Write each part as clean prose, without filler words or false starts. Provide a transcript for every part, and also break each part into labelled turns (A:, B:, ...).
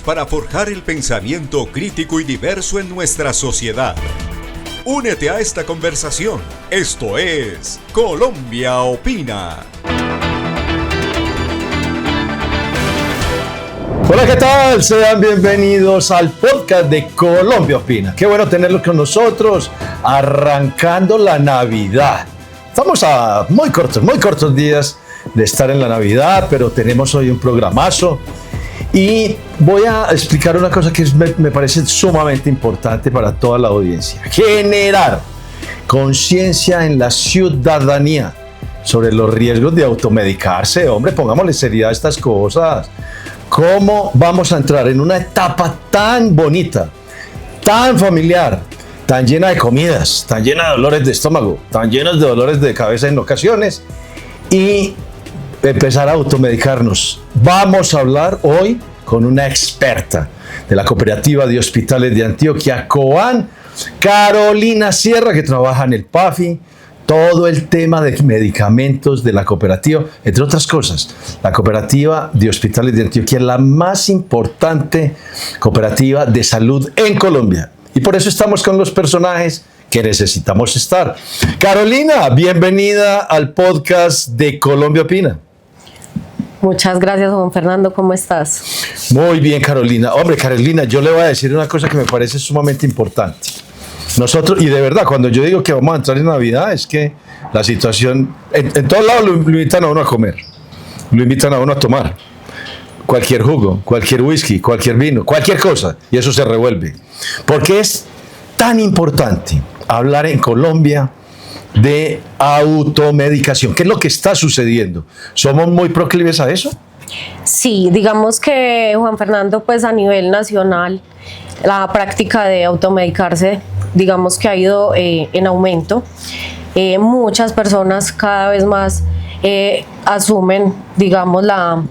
A: Para forjar el pensamiento crítico y diverso en nuestra sociedad. Únete a esta conversación. Esto es Colombia Opina.
B: Hola, ¿qué tal? Sean bienvenidos al podcast de Colombia Opina. Qué bueno tenerlos con nosotros, arrancando la Navidad. Estamos a muy cortos días de estar en la Navidad, pero tenemos hoy un programazo. Y voy a explicar una cosa que me parece sumamente importante para toda la audiencia. Generar conciencia en la ciudadanía sobre los riesgos de automedicarse. Hombre, pongámosle seriedad a estas cosas. ¿Cómo vamos a entrar en una etapa tan bonita, tan familiar, tan llena de comidas, tan llena de dolores de estómago, tan llenos de dolores de cabeza en ocasiones, y empezar a automedicarnos? Vamos a hablar hoy con una experta de la Cooperativa de Hospitales de Antioquia, COAN, Carolina Sierra, que trabaja en el PAFI, todo el tema de medicamentos de la cooperativa, entre otras cosas. La Cooperativa de Hospitales de Antioquia es la más importante cooperativa de salud en Colombia. Y por eso estamos con los personajes que necesitamos estar. Carolina, bienvenida al podcast de Colombia Opina.
C: Muchas gracias, Juan Fernando. ¿Cómo estás?
B: Muy bien, Carolina. Hombre, Carolina, yo le voy a decir una cosa que me parece sumamente importante. Nosotros, y de verdad, cuando yo digo que vamos a entrar en Navidad, es que la situación, en todos lados lo invitan a uno a comer, lo invitan a uno a tomar cualquier jugo, cualquier whisky, cualquier vino, cualquier cosa, y eso se revuelve. ¿Por qué es tan importante hablar en Colombia de automedicación? ¿Qué es lo que está sucediendo? ¿Somos muy proclives a eso?
C: Sí, digamos que, Juan Fernando, pues a nivel nacional, la práctica de automedicarse, digamos que ha ido en aumento. Muchas personas cada vez más asumen, digamos, la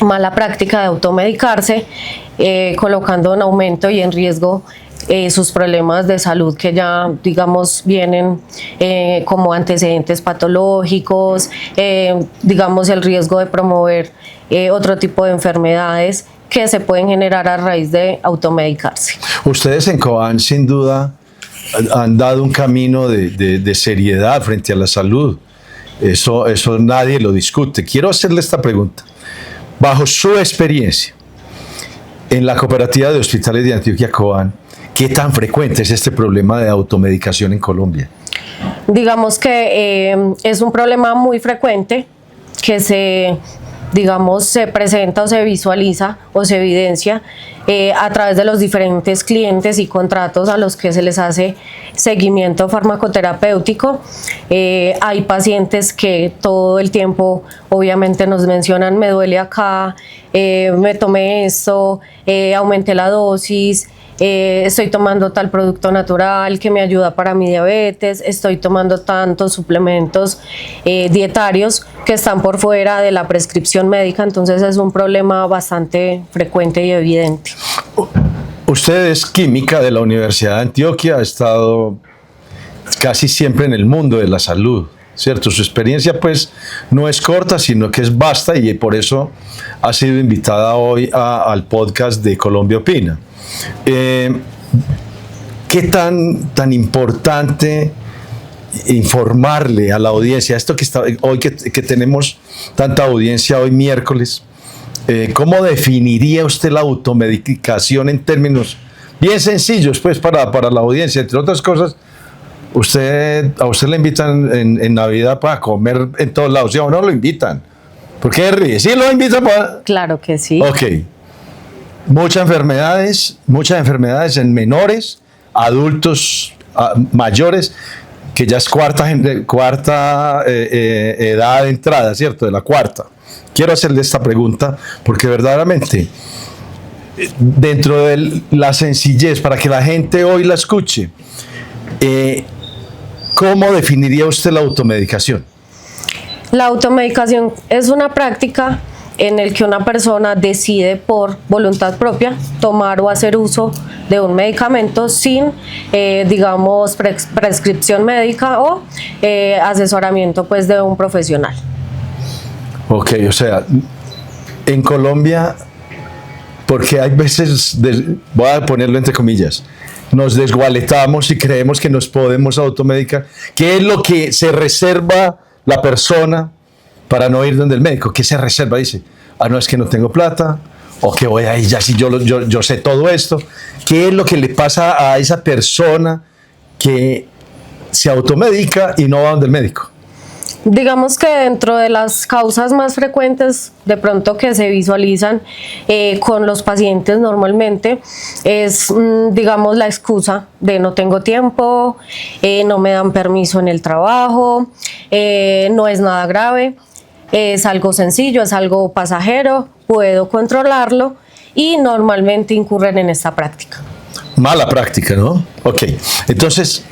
C: mala práctica de automedicarse, colocando en aumento y en riesgo sus problemas de salud que ya, digamos, vienen como antecedentes patológicos, digamos, el riesgo de promover otro tipo de enfermedades que se pueden generar a raíz de automedicarse.
B: Ustedes en COAN, sin duda, han dado un camino de seriedad frente a la salud. Eso nadie lo discute. Quiero hacerle esta pregunta. Bajo su experiencia en la Cooperativa de Hospitales de Antioquia, COAN, ¿qué tan frecuente es este problema de automedicación en Colombia?
C: Digamos que es un problema muy frecuente que se presenta o se visualiza o se evidencia a través de los diferentes clientes y contratos a los que se les hace seguimiento farmacoterapéutico. Hay pacientes que todo el tiempo obviamente nos mencionan: me duele acá, me tomé esto, aumenté la dosis, estoy tomando tal producto natural que me ayuda para mi diabetes, estoy tomando tantos suplementos dietarios que están por fuera de la prescripción médica. Entonces es un problema bastante frecuente y evidente.
B: Usted es química de la Universidad de Antioquia, ha estado casi siempre en el mundo de la salud, ¿cierto? Su experiencia pues no es corta, sino que es vasta, y por eso ha sido invitada hoy al podcast de Colombia Opina. ¿Qué tan importante informarle a la audiencia esto que está hoy, que tenemos tanta audiencia hoy miércoles? ¿Cómo definiría usted la automedicación en términos bien sencillos, pues, para la audiencia? Entre otras cosas, a usted le invitan en Navidad para comer en todos lados, ¿sí o no lo invitan? ¿Por qué ríe? ¿Sí lo invitan para...?
C: Claro que sí.
B: Ok. Muchas enfermedades en menores, adultos mayores, que ya es cuarta edad de entrada, ¿cierto? De la cuarta. Quiero hacerle esta pregunta porque verdaderamente, dentro de la sencillez, para que la gente hoy la escuche, ¿cómo definiría usted la automedicación?
C: La automedicación es una práctica en el que una persona decide por voluntad propia tomar o hacer uso de un medicamento sin, prescripción médica o asesoramiento pues de un profesional.
B: Ok, o sea, en Colombia porque hay veces, voy a ponerlo entre comillas, nos desgualetamos y creemos que nos podemos automedicar. ¿Qué es lo que se reserva la persona para no ir donde el médico? ¿Qué se reserva? Dice, no, es que no tengo plata, o que voy a ir ya si yo sé todo esto. ¿Qué es lo que le pasa a esa persona que se automedica y no va donde el médico?
C: Digamos que dentro de las causas más frecuentes de pronto que se visualizan con los pacientes normalmente es, digamos, la excusa de no tengo tiempo, no me dan permiso en el trabajo, no es nada grave, es algo sencillo, es algo pasajero, puedo controlarlo, y normalmente incurren en esta práctica.
B: Mala práctica, ¿no? Ok, entonces,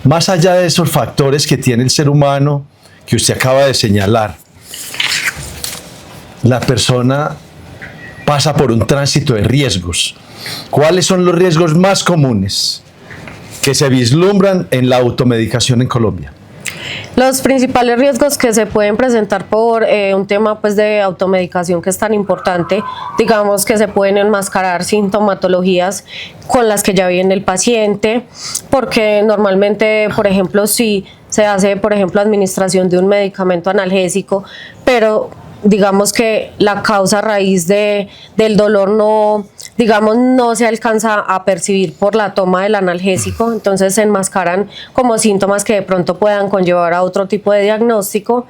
B: más allá de esos factores que tiene el ser humano que usted acaba de señalar, la persona pasa por un tránsito de riesgos. ¿Cuáles son los riesgos más comunes que se vislumbran en la automedicación en Colombia?
C: Los principales riesgos que se pueden presentar por un tema pues de automedicación que es tan importante, digamos que se pueden enmascarar sintomatologías con las que ya viene el paciente, porque normalmente, por ejemplo, si se hace, por ejemplo, administración de un medicamento analgésico, pero digamos que la causa raíz del dolor no se alcanza a percibir por la toma del analgésico, entonces se enmascaran como síntomas que de pronto puedan conllevar a otro tipo de diagnóstico.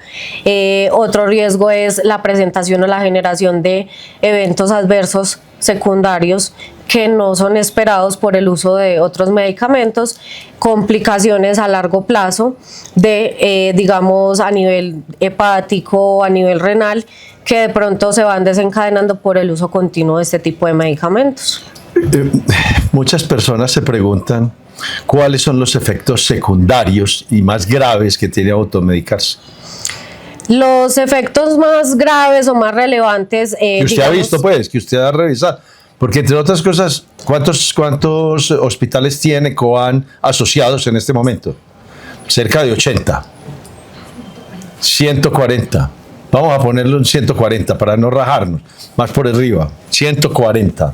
C: Otro riesgo es la presentación o la generación de eventos adversos secundarios que no son esperados por el uso de otros medicamentos, complicaciones a largo plazo digamos, a nivel hepático, a nivel renal, que de pronto se van desencadenando por el uso continuo de este tipo de medicamentos.
B: Muchas personas se preguntan cuáles son los efectos secundarios y más graves que tiene automedicarse.
C: Los efectos más graves o más relevantes...
B: que usted ha visto, pues, que usted ha revisado. Porque, entre otras cosas, ¿cuántos hospitales tiene COAN asociados en este momento? Cerca de 80. 140. Vamos a ponerlo en 140 para no rajarnos. Más por arriba. 140.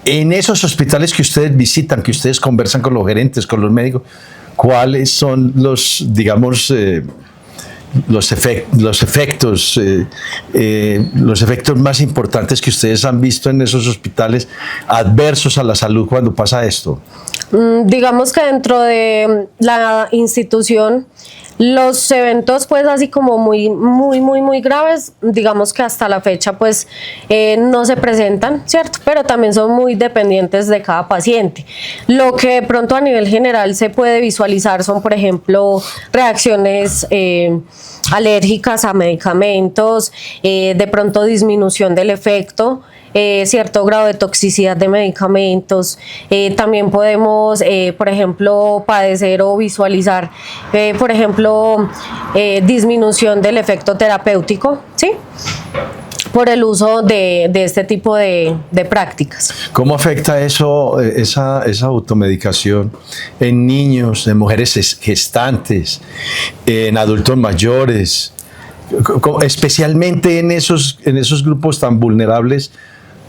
B: En esos hospitales que ustedes visitan, que ustedes conversan con los gerentes, con los médicos, ¿cuáles son los, digamos, los efectos más importantes que ustedes han visto en esos hospitales adversos a la salud cuando pasa esto?
C: Digamos que dentro de la institución, los eventos pues así como muy graves, digamos que hasta la fecha pues no se presentan, ¿cierto? Pero también son muy dependientes de cada paciente. Lo que de pronto a nivel general se puede visualizar son, por ejemplo, reacciones alérgicas a medicamentos, de pronto disminución del efecto, cierto grado de toxicidad de medicamentos. También podemos, por ejemplo, padecer o visualizar, por ejemplo, disminución del efecto terapéutico, ¿sí?, por el uso de este tipo de prácticas.
B: ¿Cómo afecta eso, esa automedicación en niños, en mujeres gestantes, en adultos mayores, especialmente en esos grupos tan vulnerables?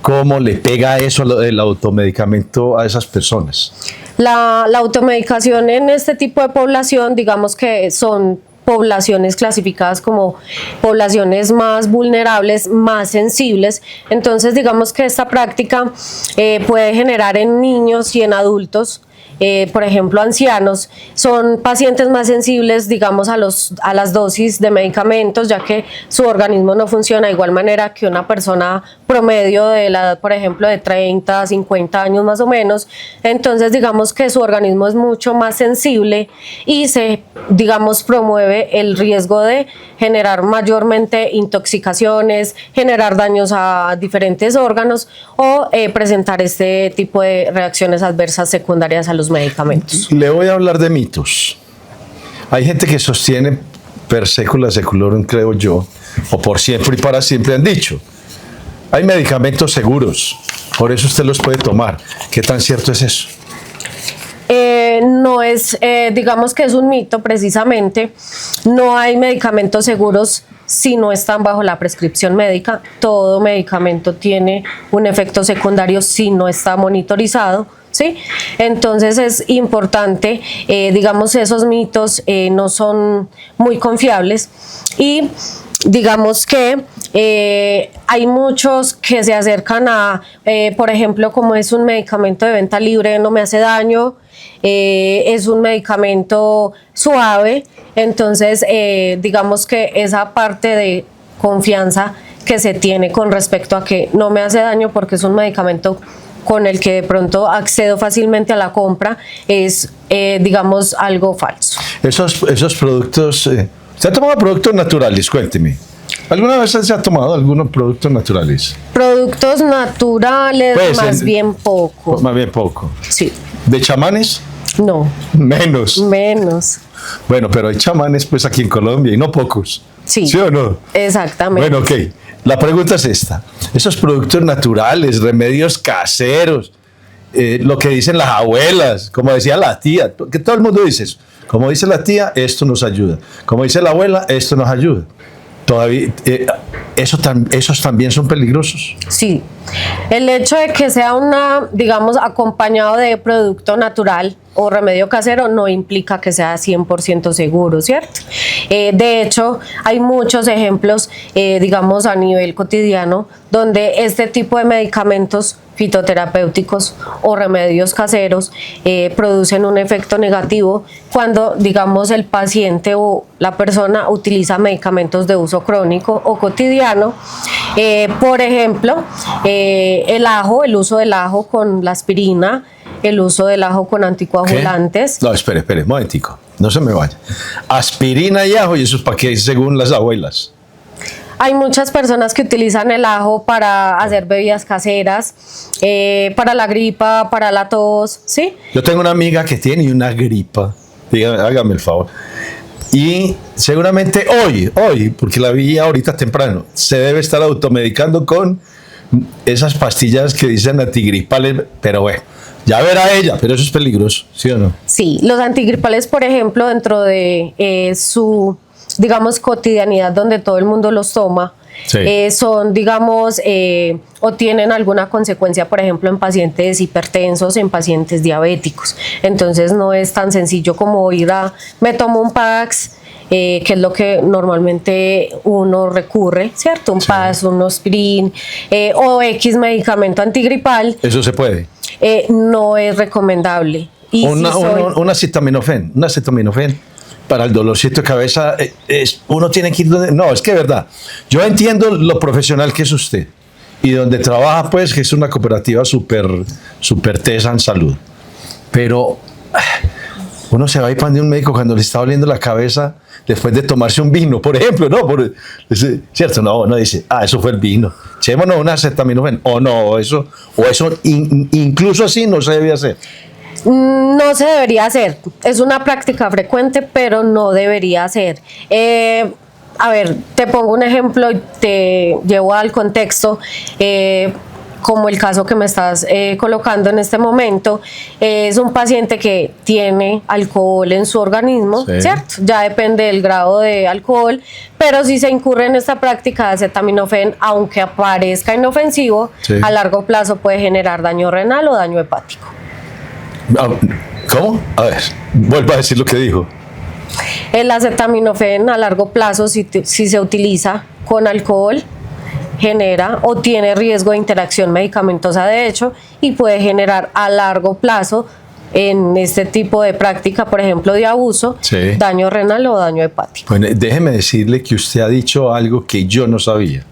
B: ¿Cómo le pega eso el automedicamento a esas personas? La
C: automedicación en este tipo de población, digamos que son poblaciones clasificadas como poblaciones más vulnerables, más sensibles. Entonces, digamos que esta práctica puede generar en niños y en adultos, por ejemplo, ancianos, son pacientes más sensibles, digamos, a las dosis de medicamentos, ya que su organismo no funciona de igual manera que una persona promedio de la edad, por ejemplo, de 30, 50 años más o menos. Entonces, digamos que su organismo es mucho más sensible y digamos, promueve el riesgo de generar mayormente intoxicaciones, generar daños a diferentes órganos o presentar este tipo de reacciones adversas secundarias a los medicamentos.
B: Le voy a hablar de mitos. Hay gente que sostiene per secula seculorum, creo yo, o por siempre y para siempre han dicho, hay medicamentos seguros, por eso usted los puede tomar. ¿Qué tan cierto es eso?
C: No es, digamos que es un mito precisamente. No hay medicamentos seguros si no están bajo la prescripción médica. Todo medicamento tiene un efecto secundario si no está monitorizado, ¿sí? Entonces es importante, digamos, esos mitos no son muy confiables y digamos que hay muchos que se acercan a, por ejemplo, como es un medicamento de venta libre, no me hace daño, es un medicamento suave, entonces digamos que esa parte de confianza que se tiene con respecto a que no me hace daño porque es un medicamento con el que de pronto accedo fácilmente a la compra es, digamos, algo falso.
B: Esos productos, ¿se ha tomado productos naturales? Cuénteme. ¿Alguna vez se ha tomado algunos productos naturales?
C: Productos naturales,
B: Pues,
C: más bien poco.
B: Más bien poco.
C: Sí.
B: ¿De chamanes?
C: No.
B: Menos.
C: Menos.
B: Bueno, pero hay chamanes pues aquí en Colombia y no pocos.
C: Sí.
B: ¿Sí o no?
C: Exactamente.
B: Bueno, ok. La pregunta es esta. Esos productos naturales, remedios caseros, lo que dicen las abuelas, como decía la tía, que todo el mundo dice eso. Como dice la tía, esto nos ayuda. Como dice la abuela, esto nos ayuda. Todavía, esos también son peligrosos.
C: Sí. El hecho de que sea digamos, acompañado de producto natural o remedio casero no implica que sea 100% seguro, ¿cierto? De hecho, hay muchos ejemplos, digamos, a nivel cotidiano, donde este tipo de medicamentos fitoterapéuticos o remedios caseros producen un efecto negativo cuando, digamos, el paciente o la persona utiliza medicamentos de uso crónico o cotidiano. Por ejemplo, el uso del ajo con la aspirina, el uso del ajo con anticoagulantes.
B: ¿Qué? No, espere, un momentico, no se me vaya. Aspirina y ajo, ¿y eso es para qué, según las abuelas?
C: Hay muchas personas que utilizan el ajo para hacer bebidas caseras, para la gripa, para la tos, ¿sí?
B: Yo tengo una amiga que tiene una gripa, dígame, hágame el favor, y seguramente hoy, porque la vi ahorita temprano, se debe estar automedicando con esas pastillas que dicen antigripales, pero bueno, ya verá ella, pero eso es peligroso, ¿sí o no? Sí,
C: los antigripales, por ejemplo, dentro de su, digamos, cotidianidad donde todo el mundo los toma, sí, son, digamos, o tienen alguna consecuencia, por ejemplo, en pacientes hipertensos, en pacientes diabéticos. Entonces no es tan sencillo como me tomo un Pax, que es lo que normalmente uno recurre, ¿cierto? Un Pax, un Aspirin, o X medicamento antigripal.
B: ¿Eso se puede?
C: No es recomendable. Y
B: un acetaminofén, para el dolorcito de cabeza, uno tiene que ir donde... No, es que es verdad. Yo entiendo lo profesional que es usted y donde trabaja, pues, que es una cooperativa súper tesa en salud. Pero uno se va a ir para un médico cuando le está doliendo la cabeza después de tomarse un vino, por ejemplo, ¿no? ¿Cierto? No dice, eso fue el vino. Echémonos un acetaminofén. O no, eso incluso así no se debe hacer.
C: No se debería hacer, es una práctica frecuente, pero no debería ser. A ver, te pongo un ejemplo y te llevo al contexto, como el caso que me estás colocando en este momento. Es un paciente que tiene alcohol en su organismo, sí, ¿cierto? Ya depende del grado de alcohol, pero si se incurre en esta práctica de acetaminofén, aunque aparezca inofensivo, sí, a largo plazo puede generar daño renal o daño hepático.
B: ¿Cómo? A ver, vuelva a decir lo que dijo.
C: El acetaminofén a largo plazo, si se utiliza con alcohol, genera o tiene riesgo de interacción medicamentosa de hecho y puede generar a largo plazo en este tipo de práctica, por ejemplo, de abuso, sí, daño renal o daño hepático.
B: Bueno, déjeme decirle que usted ha dicho algo que yo no sabía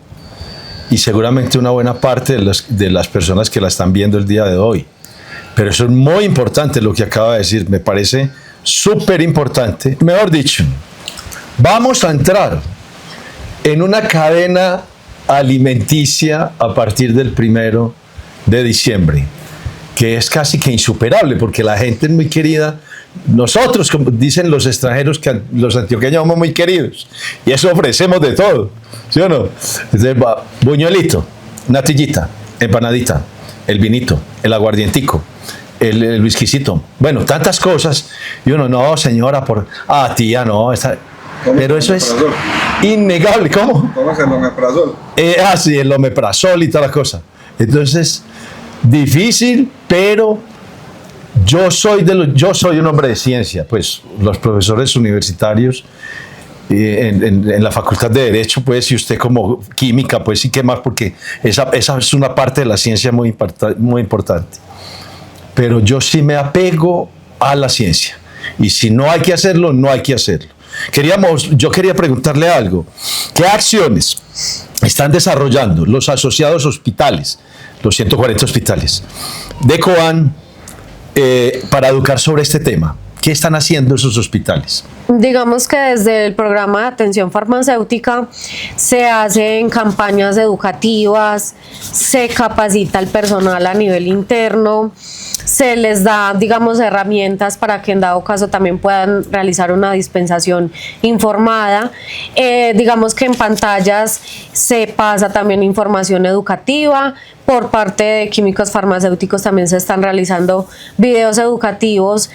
B: y seguramente una buena parte de las personas que la están viendo el día de hoy. Pero eso es muy importante lo que acaba de decir, me parece súper importante. Mejor dicho, vamos a entrar en una cadena alimenticia a partir del 1 de diciembre, que es casi que insuperable, porque la gente es muy querida. Nosotros, como dicen los extranjeros, que los antioqueños somos muy queridos, y eso ofrecemos de todo, ¿sí o no? Entonces, buñuelito, natillita, empanadita, el vinito, el aguardientico, el whiskycito, bueno, tantas cosas, y uno, no, señora, tía, no, pero eso es, innegable. ¿Cómo?
D: ¿Cómo es el omeprazol?
B: Sí, el omeprazol y toda la cosa. Entonces, difícil, pero yo soy un hombre de ciencia. Pues los profesores universitarios en la Facultad de Derecho, pues, y usted como química, pues sí que más, porque esa es una parte de la ciencia muy importante. Pero yo sí me apego a la ciencia. Y si no hay que hacerlo, no hay que hacerlo. Yo quería preguntarle algo. ¿Qué acciones están desarrollando los asociados hospitales, los 140 hospitales de COAN, para educar sobre este tema? ¿Qué están haciendo esos hospitales?
C: Digamos que desde el programa de atención farmacéutica se hacen campañas educativas, se capacita al personal a nivel interno, se les da, digamos, herramientas para que en dado caso también puedan realizar una dispensación informada. Digamos que en pantallas se pasa también información educativa. Por parte de químicos farmacéuticos también se están realizando videos educativos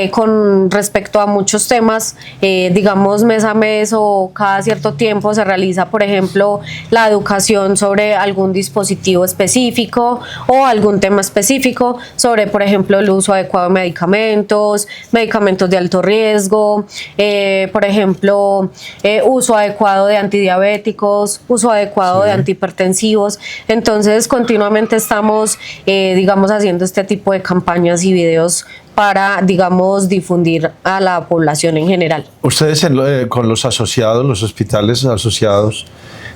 C: con respecto a muchos temas, digamos mes a mes o cada cierto tiempo se realiza, por ejemplo, la educación sobre algún dispositivo específico o algún tema específico sobre, por ejemplo, el uso adecuado de medicamentos de alto riesgo, por ejemplo, uso adecuado de antidiabéticos, uso adecuado de antihipertensivos. Entonces, continuamente estamos, digamos, haciendo este tipo de campañas y videos para, digamos, difundir a la población en general.
B: ¿Ustedes con los asociados, los hospitales asociados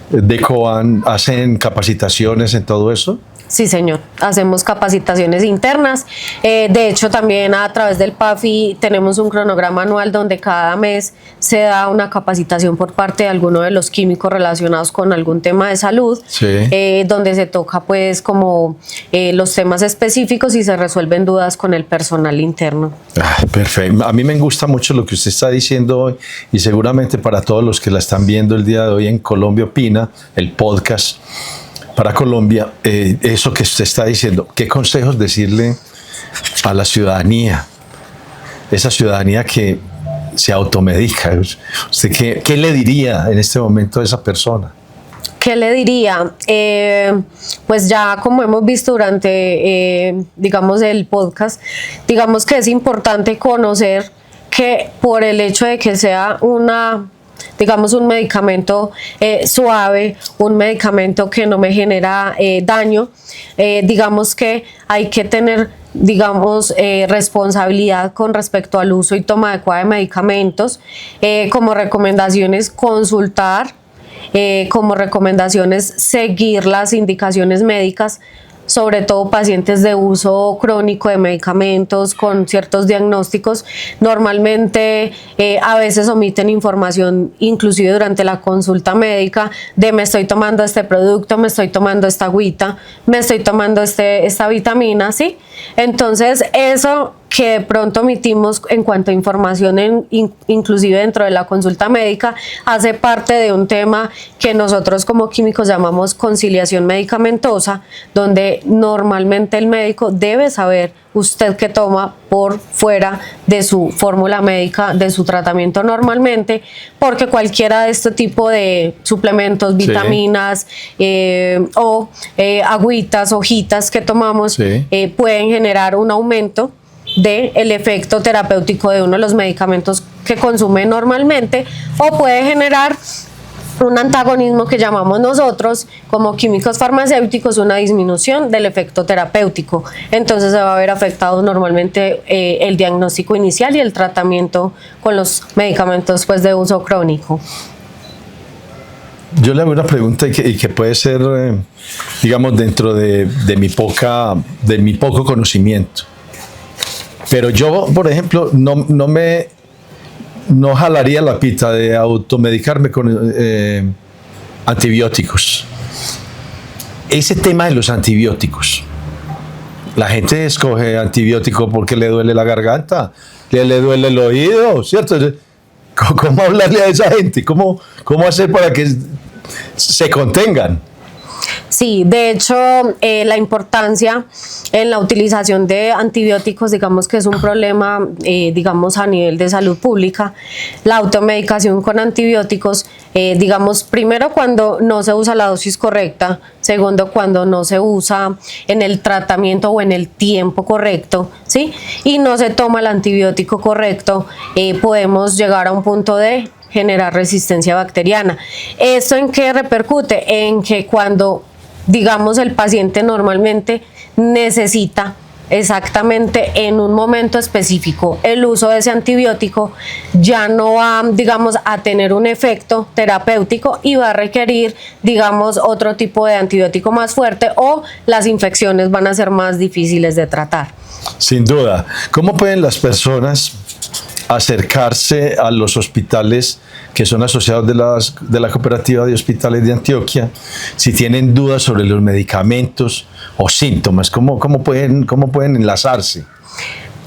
B: de COAN, hacen capacitaciones en todo eso?
C: Sí, señor. Hacemos capacitaciones internas. De hecho, también a través del PAFI tenemos un cronograma anual donde cada mes se da una capacitación por parte de alguno de los químicos relacionados con algún tema de salud, donde se toca pues como los temas específicos y se resuelven dudas con el personal interno.
B: Perfecto. A mí me gusta mucho lo que usted está diciendo hoy y seguramente para todos los que la están viendo el día de hoy en Colombia Opina, el podcast para Colombia, eso que usted está diciendo. ¿Qué consejos decirle a la ciudadanía? Esa ciudadanía que se automedica. ¿Usted qué le diría en este momento a esa persona?
C: ¿Qué le diría? Pues ya como hemos visto durante, digamos, el podcast, digamos que es importante conocer que por el hecho de que sea digamos un medicamento suave, un medicamento que no me genera daño, digamos que hay que tener, digamos, responsabilidad con respecto al uso y toma adecuada de medicamentos. Como recomendaciones, consultar, como recomendaciones, seguir las indicaciones médicas, sobre todo pacientes de uso crónico de medicamentos con ciertos diagnósticos. Normalmente a veces omiten información, inclusive durante la consulta médica, de me estoy tomando este producto, me estoy tomando esta agüita, me estoy tomando esta vitamina, ¿sí? Entonces eso que de pronto omitimos en cuanto a información, inclusive dentro de la consulta médica, hace parte de un tema que nosotros como químicos llamamos conciliación medicamentosa, donde normalmente el médico debe saber usted qué toma por fuera de su fórmula médica, de su tratamiento normalmente, porque cualquiera de este tipo de suplementos, vitaminas o agüitas, hojitas que tomamos pueden generar un aumento del efecto terapéutico de uno de los medicamentos que consume normalmente, o puede generar un antagonismo que llamamos nosotros como químicos farmacéuticos, una disminución del efecto terapéutico. Entonces se va a ver afectado normalmente el diagnóstico inicial y el tratamiento con los medicamentos pues, de uso crónico.
B: Yo le hago una pregunta y que puede ser, digamos, dentro de mi poco conocimiento. Pero yo, por ejemplo, no jalaría la pita de automedicarme con antibióticos. Ese tema de los antibióticos. La gente escoge antibiótico porque le duele la garganta, le duele el oído, ¿cierto? ¿Cómo hablarle a esa gente? ¿Cómo hacer para que se contengan?
C: Sí, de hecho, la importancia en la utilización de antibióticos, digamos que es un problema, digamos, a nivel de salud pública. La automedicación con antibióticos, digamos, primero cuando no se usa la dosis correcta, segundo cuando no se usa en el tratamiento o en el tiempo correcto, ¿sí? Y no se toma el antibiótico correcto, podemos llegar a un punto de generar resistencia bacteriana. ¿Esto en qué repercute? En que cuando, digamos, el paciente normalmente necesita exactamente en un momento específico el uso de ese antibiótico, ya no va, digamos, a tener un efecto terapéutico y va a requerir, digamos, otro tipo de antibiótico más fuerte, o las infecciones van a ser más difíciles de tratar.
B: Sin duda. ¿Cómo pueden las personas acercarse a los hospitales que son asociados de la Cooperativa de Hospitales de Antioquia si tienen dudas sobre los medicamentos o síntomas? ¿Cómo pueden enlazarse?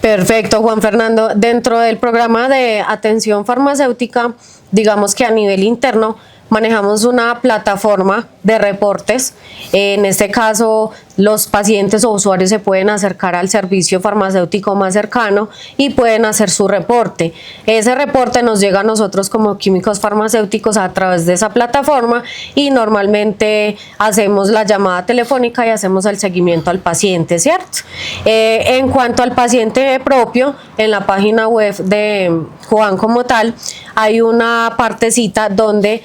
C: Perfecto, Juan Fernando. Dentro del programa de atención farmacéutica, digamos que a nivel interno manejamos una plataforma de reportes. En este caso, los pacientes o usuarios se pueden acercar al servicio farmacéutico más cercano y pueden hacer su reporte. Ese reporte nos llega a nosotros como químicos farmacéuticos a través de esa plataforma, y normalmente hacemos la llamada telefónica y hacemos el seguimiento al paciente, ¿cierto? En cuanto al paciente propio, en la página web de Juan como tal, hay una partecita donde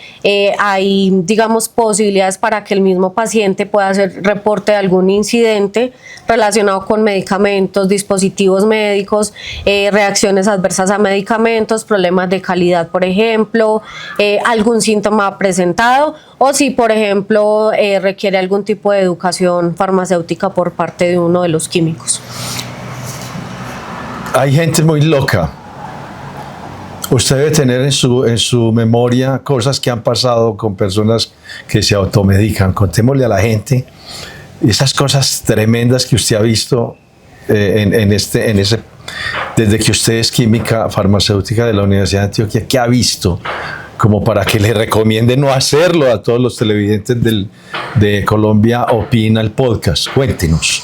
C: hay, digamos, posibilidades para que el mismo paciente pueda hacer reporte de algún incidente relacionado con medicamentos, dispositivos médicos, reacciones adversas a medicamentos, problemas de calidad, por ejemplo, algún síntoma presentado, o si, por ejemplo, requiere algún tipo de educación farmacéutica por parte de uno de los químicos.
B: Hay gente muy loca. Usted debe tener en su memoria cosas que han pasado con personas que se automedican. Contémosle a la gente esas cosas tremendas que usted ha visto desde que usted es química farmacéutica de la Universidad de Antioquia. ¿Qué ha visto? Como para que le recomiende no hacerlo a todos los televidentes de Colombia Opina, el podcast. Cuéntenos.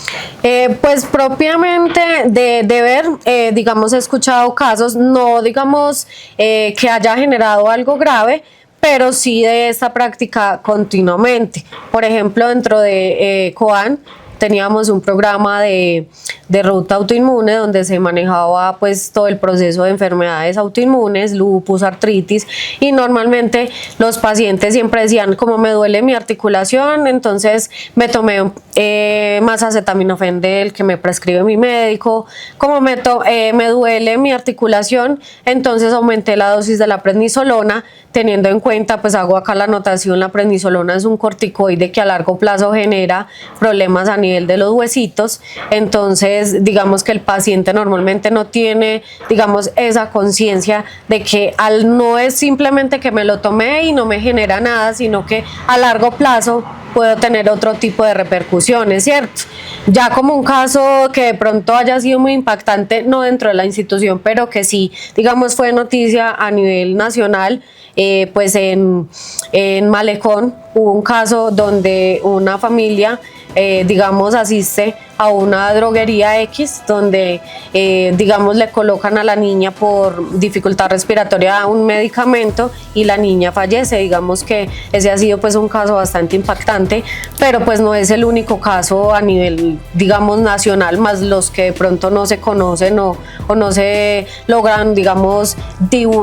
C: Pues propiamente de ver, digamos, he escuchado casos, no digamos que haya generado algo grave, pero sí de esta práctica continuamente. Por ejemplo, dentro de COAN teníamos un programa de ruta autoinmune donde se manejaba pues todo el proceso de enfermedades autoinmunes, lupus, artritis, y normalmente los pacientes siempre decían: como me duele mi articulación, entonces me tomé más acetaminofén del que me prescribe mi médico. Como me duele mi articulación, entonces aumenté la dosis de la prednisolona, teniendo en cuenta, pues hago acá la anotación, la prednisolona es un corticoide que a largo plazo genera problemas a nivel de los huesitos. Entonces, digamos que el paciente normalmente no tiene, digamos, esa conciencia de que no es simplemente que me lo tomé y no me genera nada, sino que a largo plazo puedo tener otro tipo de repercusiones, ¿cierto? Ya como un caso que de pronto haya sido muy impactante, no dentro de la institución, pero que sí, digamos, fue noticia a nivel nacional. Pues en Malecón hubo un caso donde una familia, digamos, asiste a una droguería X donde, digamos, le colocan a la niña por dificultad respiratoria un medicamento y la niña fallece. Digamos que ese ha sido pues un caso bastante impactante, pero pues no es el único caso a nivel, digamos, nacional, más los que de pronto no se conocen o no se logran, digamos,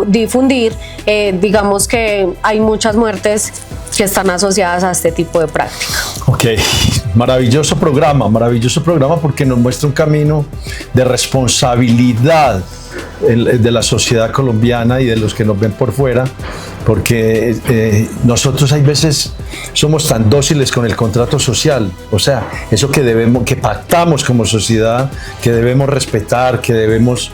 C: difundir. Digamos que hay muchas muertes que están asociadas a este tipo de práctica.
B: Ok, maravilloso programa porque nos muestra un camino de responsabilidad de la sociedad colombiana y de los que nos ven por fuera, porque nosotros hay veces somos tan dóciles con el contrato social, o sea, eso que pactamos como sociedad, que debemos respetar, que debemos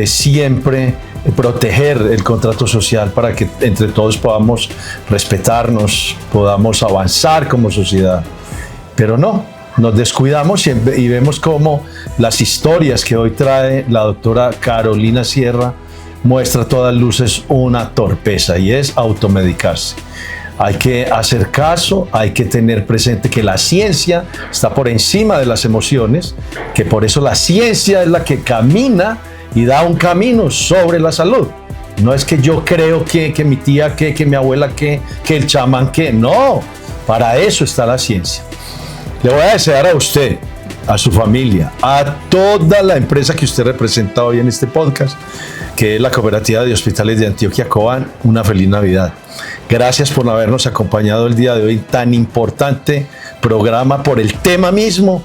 B: siempre proteger el contrato social para que entre todos podamos respetarnos, podamos avanzar como sociedad. Pero no, nos descuidamos y vemos cómo las historias que hoy trae la doctora Carolina Sierra muestra a todas luces una torpeza, y es automedicarse. Hay que hacer caso, hay que tener presente que la ciencia está por encima de las emociones, que por eso la ciencia es la que camina y da un camino sobre la salud. No es que yo creo que mi tía, que mi abuela, que el chamán, no. Para eso está la ciencia. Le voy a desear a usted, a su familia, a toda la empresa que usted representa hoy en este podcast, que es la Cooperativa de Hospitales de Antioquia Cobán, una feliz Navidad. Gracias por habernos acompañado el día de hoy, tan importante programa por el tema mismo,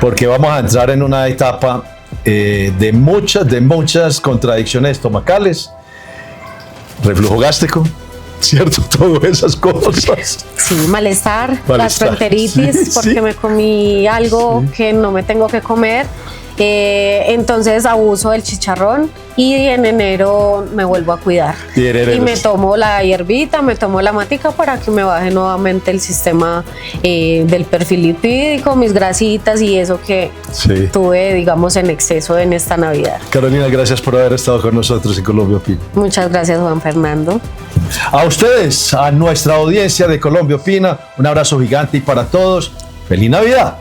B: porque vamos a entrar en una etapa de muchas contradicciones estomacales, reflujo gástrico, ¿cierto? Todas esas cosas.
C: Sí, malestar. Gastroenteritis, sí, porque me comí algo que no me tengo que comer. Entonces abuso del chicharrón y en enero me vuelvo a cuidar. Y me tomo la hierbita, me tomo la matica para que me baje nuevamente el sistema del perfil lipídico, mis grasitas y eso que tuve, digamos, en exceso en esta Navidad.
B: Carolina, gracias por haber estado con nosotros en Colombia Opina.
C: Muchas gracias, Juan Fernando.
B: A ustedes, a nuestra audiencia de Colombia Opina, un abrazo gigante y para todos, ¡feliz Navidad!